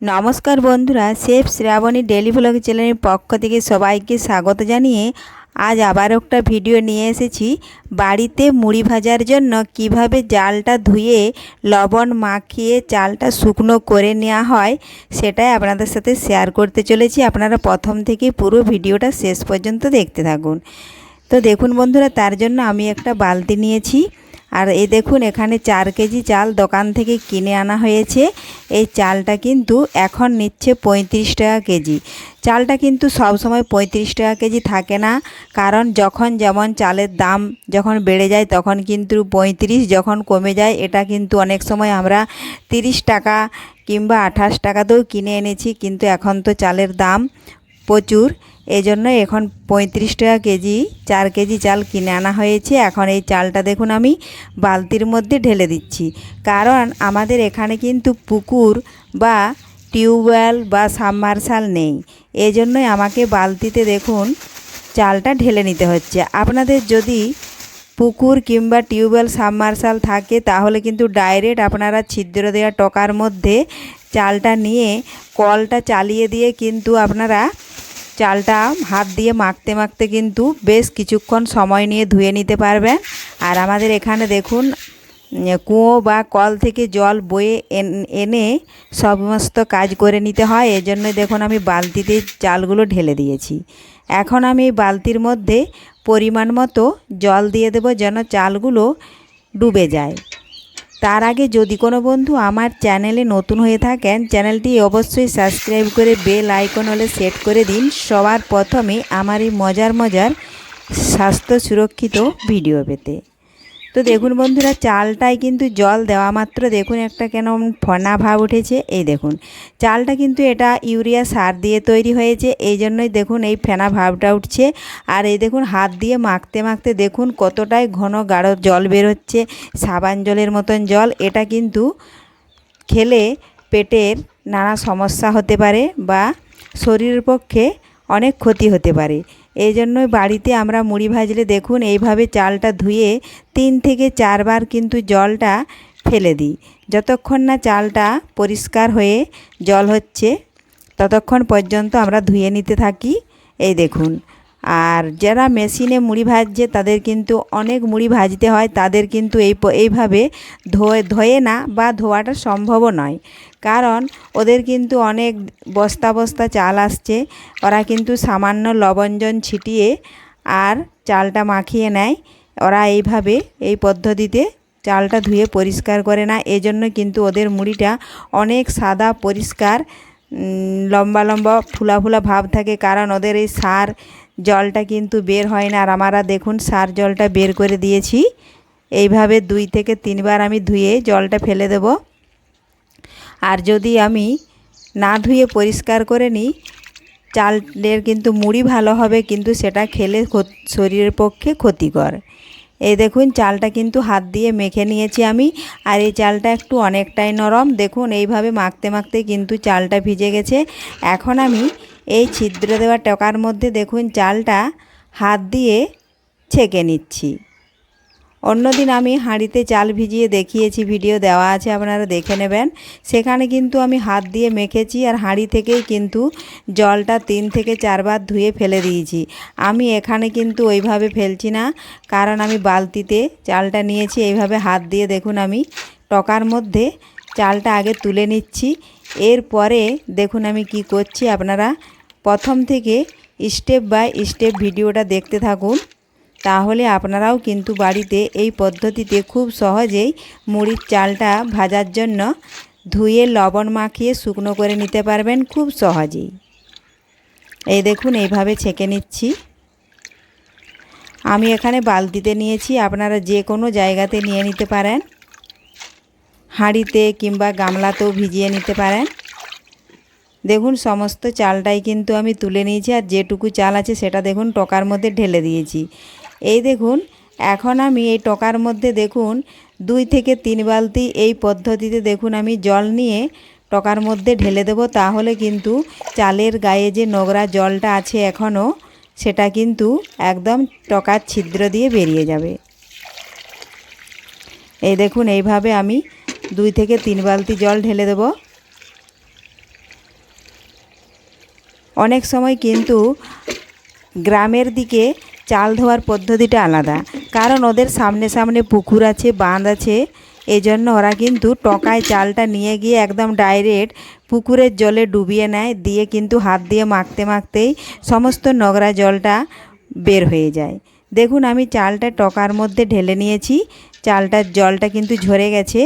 নমস্কার বন্ধুরা, chef Shrabani daily vlog চ্যানেলের পক্ষ থেকে সবাইকে স্বাগত জানিয়ে আজ আবার একটা ভিডিও নিয়ে এসেছি। বাড়িতে মুড়ি ভাজার জন্য কিভাবে চালটা ধুয়ে লবণ মাখিয়ে চালটা শুকনো করে নেওয়া হয় সেটাই আপনাদের সাথে শেয়ার করতে চলেছি। আপনারা প্রথম থেকে পুরো ভিডিওটা শেষ পর্যন্ত দেখতে থাকুন। তো দেখুন বন্ধুরা, তার জন্য আমি একটা বালতি নিয়েছি। আর এই দেখুন, এখানে 4 কেজি চাল দোকান থেকে কিনে আনা হয়েছে। এই চালটা কিন্তু এখন নিচ্ছে 35 টাকা কেজি। চালটা কিন্তু সব সময় 35 টাকা কেজি থাকে না, কারণ যখন যেমন চালের দাম যখন বেড়ে যায় তখন কিন্তু 35, যখন কমে যায় এটা কিন্তু অনেক সময় আমরা 30 টাকা কিংবা 28 টাকাতেও কিনে এনেছি। কিন্তু এখন তো চালের দাম প্রচুর, এজন্য এখন 35 টাকা কেজি 4 কেজি চাল কিনে আনা হয়েছে। এখন এই চালটা দেখুন আমি বালতির মধ্যে ঢেলে দিচ্ছি, কারণ আমাদের এখানে কিন্তু পুকুর বা টিউবওয়েল বা সাবমার্শাল নেই। এজন্যই আমাকে বালতিতে দেখুন চালটা ঢেলে নিতে হচ্ছে। আপনাদের যদি পুকুর কিংবা টিউবওয়েল সাবমার্শাল থাকে তাহলে কিন্তু ডাইরেক্ট আপনারা ছিদ্র দেওয়া টকার মধ্যে চালটা নিয়ে কলটা চালিয়ে দিয়ে কিন্তু আপনারা চালটা হাত দিয়ে মাখতে মাখতে কিন্তু বেশ কিছুক্ষণ সময় নিয়ে ধুয়ে নিতে পারবেন। আর আমাদের এখানে দেখুন কুয়ো বা কল থেকে জল বয়ে এনে সমস্ত কাজ করে নিতে হয়। এজন্যই দেখুন আমি বালতিতে চালগুলো ঢেলে দিয়েছি। এখন আমি এই বালতির মধ্যে পরিমাণ মতো জল দিয়ে দেবো যেন চালগুলো ডুবে যায়। তার আগে যদি কোনো বন্ধু আমার চ্যানেলে নতুন হয়ে থাকেন, চ্যানেলটি অবশ্যই সাবস্ক্রাইব করে বেল আইকন হলে সেট করে দিন সবার প্রথমে আমার এই মজার স্বাস্থ্য সুরক্ষিত ভিডিও পেতে। তো দেখুন বন্ধুরা, চালটায় কিন্তু জল দেওয়া মাত্র দেখুন একটা কেন ফনা ভাব উঠেছে। এই দেখুন চালটা কিন্তু এটা ইউরিয়া সার দিয়ে তৈরি হয়েছে, এই জন্যই দেখুন এই ফেনা ভাবটা উঠছে। আর এই দেখুন হাত দিয়ে মাখতে মাখতে দেখুন কতটাই ঘন গাঢ় জল বেরোচ্ছে, সাবান জলের মতন জল। এটা কিন্তু খেলে পেটের নানা সমস্যা হতে পারে বা শরীরের পক্ষে অনেক ক্ষতি হতে পারে। এই জন্যই বাড়িতে আমরা মুড়ি ভাজলে দেখুন এইভাবে চালটা ধুয়ে 3 থেকে 4 বার কিন্তু জলটা ফেলে দিই। যতক্ষণ না চালটা পরিষ্কার হয়ে জল হচ্ছে ততক্ষণ পর্যন্ত আমরা ধুয়ে নিতে থাকি। এই দেখুন, আর যারা মেশিনে মুড়ি ভাজছে তাদের কিন্তু অনেক মুড়ি ভাজতে হয়, তাদের কিন্তু এইভাবে ধোয়ে না বা ধোয়াটা সম্ভবও নয়, কারণ ওদের কিন্তু অনেক বস্তা বস্তা চাল আসছে। ওরা কিন্তু সামান্য লবণ ছিটিয়ে আর চালটা মাখিয়ে নেয়। ওরা এইভাবে এই পদ্ধতিতে চালটা ধুয়ে পরিষ্কার করে না, এজন্য কিন্তু ওদের মুড়িটা অনেক সাদা পরিষ্কার লম্বা লম্বা ফুলা ফুলা ভাব থাকে, কারণ ওদের এই সার জলটা কিন্তু বের হয় না। আর আমরা দেখুন সার জলটা বের করে দিয়েছি। এইভাবে 2 থেকে 3 বার আমি ধুয়ে জলটা ফেলে দেব। আর যদি আমি না ধুয়ে পরিষ্কার করে নিই, চালের কিন্তু মুড়ি ভালো হবে কিন্তু সেটা খেলে শরীরের পক্ষে ক্ষতিকর। এই দেখুন চালটা কিন্তু হাত দিয়ে মেখে নিয়েছি আমি। আর এই চালটা একটু অনেকটাই নরম, দেখুন এইভাবে মাখতে মাখতে কিন্তু চালটা ভিজে গেছে। এখন আমি এই ছিদ্র দেওয়া টকার মধ্যে দেখুন চালটা হাত দিয়ে ছেঁকে নিচ্ছি। অন্যদিন আমি হাঁড়িতে চাল ভিজিয়ে দেখিয়েছি, ভিডিও দেওয়া আছে, আপনারা দেখে নেবেন। সেখানে কিন্তু আমি হাত দিয়ে মেখেছি আর হাঁড়ি থেকেই কিন্তু জলটা 3 থেকে 4 বার ধুয়ে ফেলে দিয়েছি। আমি এখানে কিন্তু ওইভাবে ফেলছি না, কারণ আমি বালতিতে চালটা নিয়েছি। এইভাবে হাত দিয়ে দেখুন আমি টকার মধ্যে চালটা আগে তুলে নিচ্ছি। এরপরে দেখুন আমি কি করছি, আপনারা প্রথম থেকে স্টেপ বাই স্টেপ ভিডিওটা দেখতে থাকুন, তাহলে আপনারাও কিন্তু বাড়িতে এই পদ্ধতিতে খুব সহজেই মুড়ির চালটা ভাজার জন্য ধুয়ে লবণ মাখিয়ে শুকনো করে নিতে পারবেন খুব সহজেই। এই দেখুন এইভাবে ছেঁকে নিচ্ছি। আমি এখানে বালতিতে নিয়েছি, আপনারা যে কোনো জায়গাতে নিয়ে নিতে পারেন, হাঁড়িতে কিংবা গামলাতেও ভিজিয়ে নিতে পারেন। দেখুন সমস্ত চালটাই কিন্তু আমি তুলে নিয়েছি, আর যেটুকু চাল আছে সেটা দেখুন টকার মধ্যে ঢেলে দিয়েছি। এই দেখুন এখন আমি এই টকার মধ্যে দেখুন 2 থেকে 3 বালতি এই পদ্ধতিতে দেখুন আমি জল নিয়ে টকার মধ্যে ঢেলে দেব, তাহলে কিন্তু চালের গায়ে যে নোংরা জলটা আছে এখনও সেটা কিন্তু একদম টকার ছিদ্র দিয়ে বেরিয়ে যাবে। এই দেখুন এইভাবে আমি 2 থেকে 3 বালতি জল ঢেলে দেব। অনেক সময় কিন্তু গ্রামের দিকে চাল ধোয়ার পদ্ধতিটা আলাদা, কারণ ওদের সামনে সামনে পুকুর আছে, বাঁধ আছে। এজন্য ওরা কিন্তু টকায় চালটা নিয়ে গিয়ে একদম ডাইরেক্ট পুকুরের জলে ডুবিয়ে নেয়, দিয়ে কিন্তু হাত দিয়ে মাখতে মাখতেই সমস্ত নোংরা জলটা বের হয়ে যায়। দেখুন আমি চালটা টকার মধ্যে ঢেলে নিয়েছি, চালটার জলটা কিন্তু ঝরে গেছে।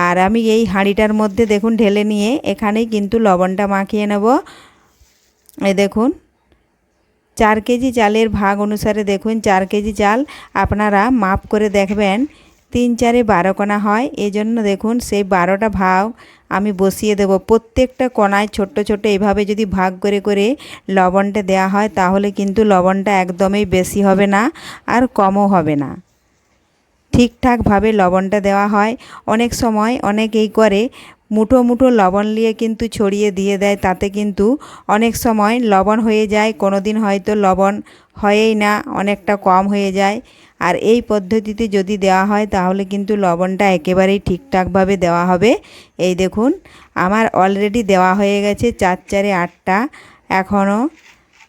আর আমি এই হাঁড়িটার মধ্যে দেখুন ঢেলে নিয়ে এখানেই কিন্তু লবণটা মাখিয়ে নেব। এই দেখুন 4 কেজি চালের ভাগ অনুসারে দেখুন 4 কেজি চাল আপনারা মাপ করে দেখবেন 3 4 12 কোনা হয়। এই জন্য দেখুন সেই 12টা ভাগ আমি বসিয়ে দেব। প্রত্যেকটা কোনায় ছোট্ট ছোট্ট এইভাবে যদি ভাগ করে করে লবণটা দেওয়া হয় তাহলে কিন্তু লবণটা একদমই বেশি হবে না আর কমও হবে না, ঠিকঠাকভাবে লবণটা দেওয়া হয়। অনেক সময় অনেকেই করে মুঠো মুঠো লবণ নিয়ে কিন্তু ছড়িয়ে দিয়ে দেয়, তাতে কিন্তু অনেক সময় লবণ হয়ে যায়, কোনো দিন হয়তো লবণ হয়ই না, অনেকটা কম হয়ে যায়। আর এই পদ্ধতিতে যদি দেওয়া হয় তাহলে কিন্তু লবণটা একেবারেই ঠিকঠাকভাবে দেওয়া হবে। এই দেখুন আমার অলরেডি দেওয়া হয়ে গেছে 4 4 8টা, এখনও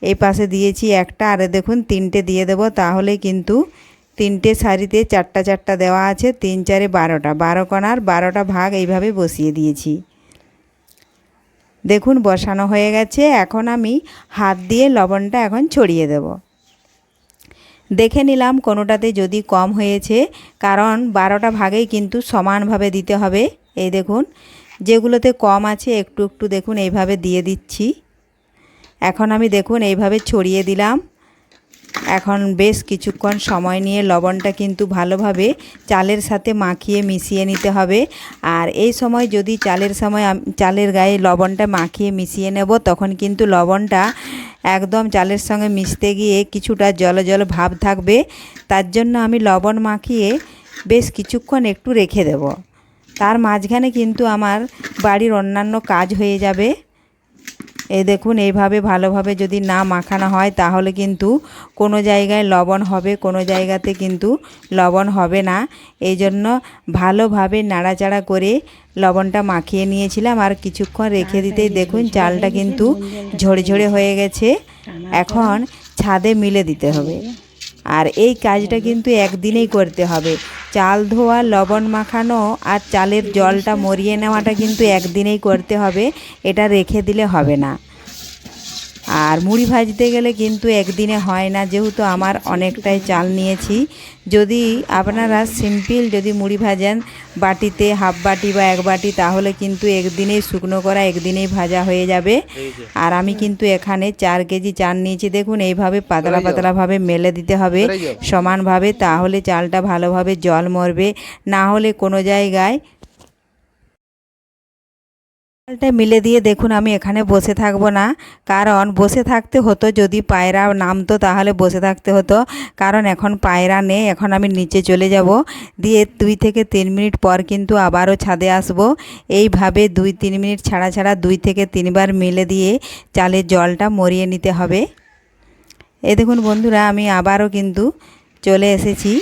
এই পাশে দিয়েছি একটা, আর দেখুন 3টে দিয়ে দেব, তাহলে কিন্তু 3টে সারিতে 4টা 4টা দেওয়া আছে, 3 4 12টা, 12 কোণার 12টা ভাগ এইভাবে বসিয়ে দিয়েছি। দেখুন বসানো হয়ে গেছে। এখন আমি হাত দিয়ে লবণটা এখন ছড়িয়ে দেব। দেখে নিলাম কোনোটাতে যদি কম হয়েছে, কারণ 12টা ভাগেই কিন্তু সমানভাবে দিতে হবে। এই দেখুন যেগুলোতে কম আছে একটু একটু দেখুন এইভাবে দিয়ে দিচ্ছি। এখন আমি দেখুন এইভাবে ছড়িয়ে দিলাম। এখন বেশ কিছুক্ষণ সময় নিয়ে লবণটা কিন্তু ভালোভাবে চালের সাথে মাখিয়ে মিশিয়ে নিতে হবে। আর এই সময় যদি চালের গায়ে লবণটা মাখিয়ে মিশিয়ে নেব, তখন কিন্তু লবণটা একদম চালের সঙ্গে মিশতে গিয়ে কিছুটা জল জল ভাব থাকবে। তার জন্য আমি লবণ মাখিয়ে বেশ কিছুক্ষণ একটু রেখে দেব। তার মাঝখানে কিন্তু আমার বাড়ির অন্যান্য কাজ হয়ে যাবে। এই দেখুন এইভাবে ভালোভাবে যদি না মাখানো হয় তাহলে কিন্তু কোনো জায়গায় লবণ হবে, কোনো জায়গাতে কিন্তু লবণ হবে না। এই জন্য ভালোভাবে নাড়াচাড়া করে লবণটা মাখিয়ে নিয়েছিলাম, আর কিছুক্ষণ রেখে দিতেই দেখুন চালটা কিন্তু ঝরঝরে হয়ে গেছে। এখন ছাদে মিলে দিতে হবে। আর এই কাজটা কিন্তু একদিনেই করতে হবে। চাল ধোয়া, লবণ মাখানো আর চালের জলটা মরিয়ে নেওয়াটা কিন্তু একদিনেই করতে হবে, এটা রেখে দিলে হবে না। আর মুড়ি ভাজতে গেলে কিন্তু একদিনে হয় না, যেহেতু আমার অনেকটাই চাল নিয়েছি। যদি আপনারা সিম্পল যদি মুড়ি ভাজেন বাটিতে হাফ বাটি বা 1 বাটি, তাহলে কিন্তু একদিনেই শুকনো করা একদিনেই ভাজা হয়ে যাবে। আর আমি কিন্তু এখানে 4 কেজি চাল নিয়েছি। দেখুন এইভাবে পাতলা পাতলাভাবে মেলে দিতে হবে সমানভাবে, তাহলে চালটা ভালোভাবে জল মরবে। না হলে কোনো জায়গায় চালটা মিলে দিয়ে দেখুন আমি এখানে বসে থাকবো না, কারণ বসে থাকতে হতো যদি পায়রা নামতো তাহলে বসে থাকতে হতো, কারণ এখন পায়রা নেই। এখন আমি নিচে চলে যাব, দিয়ে 2 থেকে 3 মিনিট পর কিন্তু আবারও ছাদে আসব। এইভাবে 2 3 মিনিট ছাড়া ছাড়া 2 থেকে 3 বার মেলে দিয়ে চালের জলটা মরিয়ে নিতে হবে। এই দেখুন বন্ধুরা আমি আবারও কিন্তু চলে এসেছি,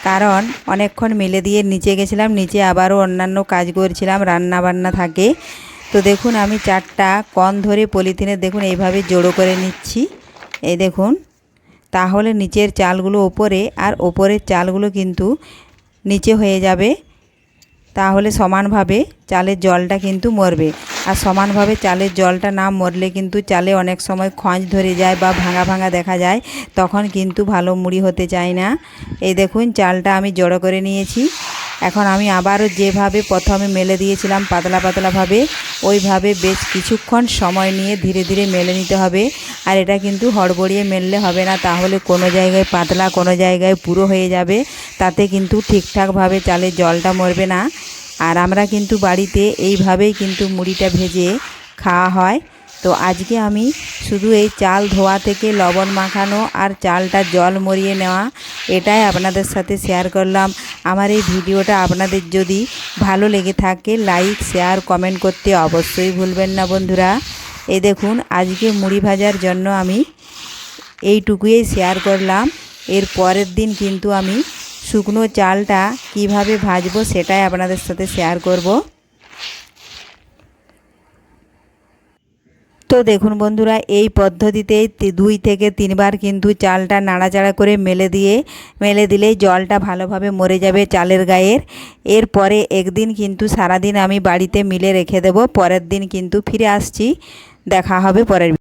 কারণ অনেকক্ষণ মেলে দিয়ে নিচে গেছিলাম, নিচে আবারও অন্যান্য কাজ করছিলাম, রান্না বান্না থাকে। তো দেখুন আমি 4টা কণ ধরে পলিথিনে দেখুন এইভাবে জড়ো করে নিচ্ছি। এই দেখুন, তাহলে নিচের চালগুলো ওপরে আর ওপরের চালগুলো কিন্তু নিচে হয়ে যাবে, তাহলে সমানভাবে চালের জলটা কিন্তু মরবে। আর সমানভাবে চালের জলটা না মরলে কিন্তু চালে অনেক সময় খঁজ ধরে যায় বা ভাঙা ভাঙা দেখা যায়, তখন কিন্তু ভালো মুড়ি হতে চায় না। এই দেখুন চালটা আমি জড়ো করে নিয়েছি। এখন আমি আবারও যেভাবে প্রথমে মেলে দিয়েছিলাম পাতলা পাতলাভাবে, ওইভাবে বেশ কিছুক্ষণ সময় নিয়ে ধীরে ধীরে মেলে নিতে হবে। আর এটা কিন্তু হড়বড়িয়ে মেললে হবে না, তাহলে কোনো জায়গায় পাতলা কোনো জায়গায় পুরো হয়ে যাবে, তাতে কিন্তু ঠিকঠাকভাবে চালের জলটা মরবে না। আর আমরা কিন্তু বাড়িতে এইভাবেই কিন্তু মুড়িটা ভেজে খাওয়া হয়। তো আজকে আমি শুধু এই চাল ধোয়া থেকে লবণ মাখানো আর চালটা জল মরিয়ে নেওয়া এটাই আপনাদের সাথে শেয়ার করলাম। আমার এই ভিডিওটা আপনাদের যদি ভালো লেগে থাকে লাইক শেয়ার কমেন্ট করতে অবশ্যই ভুলবেন না বন্ধুরা। এই দেখুন আজকে মুড়ি ভাজার জন্য আমি এইটুকুই শেয়ার করলাম। এর পরের দিন কিন্তু আমি শুকনো চালটা কিভাবে ভাজবো সেটাই আপনাদের সাথে শেয়ার করব। তো দেখুন বন্ধুরা, এই পদ্ধতিতে 2 থেকে 3 বার কিন্তু চালটা নাড়াচাড়া করে মেলে দিলেই জলটা ভালোভাবে মরে যাবে চালের গায়ের। এরপরে একদিন কিন্তু সারাদিন আমি বাড়িতে মিলে রেখে দেব, পরের দিন কিন্তু ফিরে আসছি। দেখা হবে পরের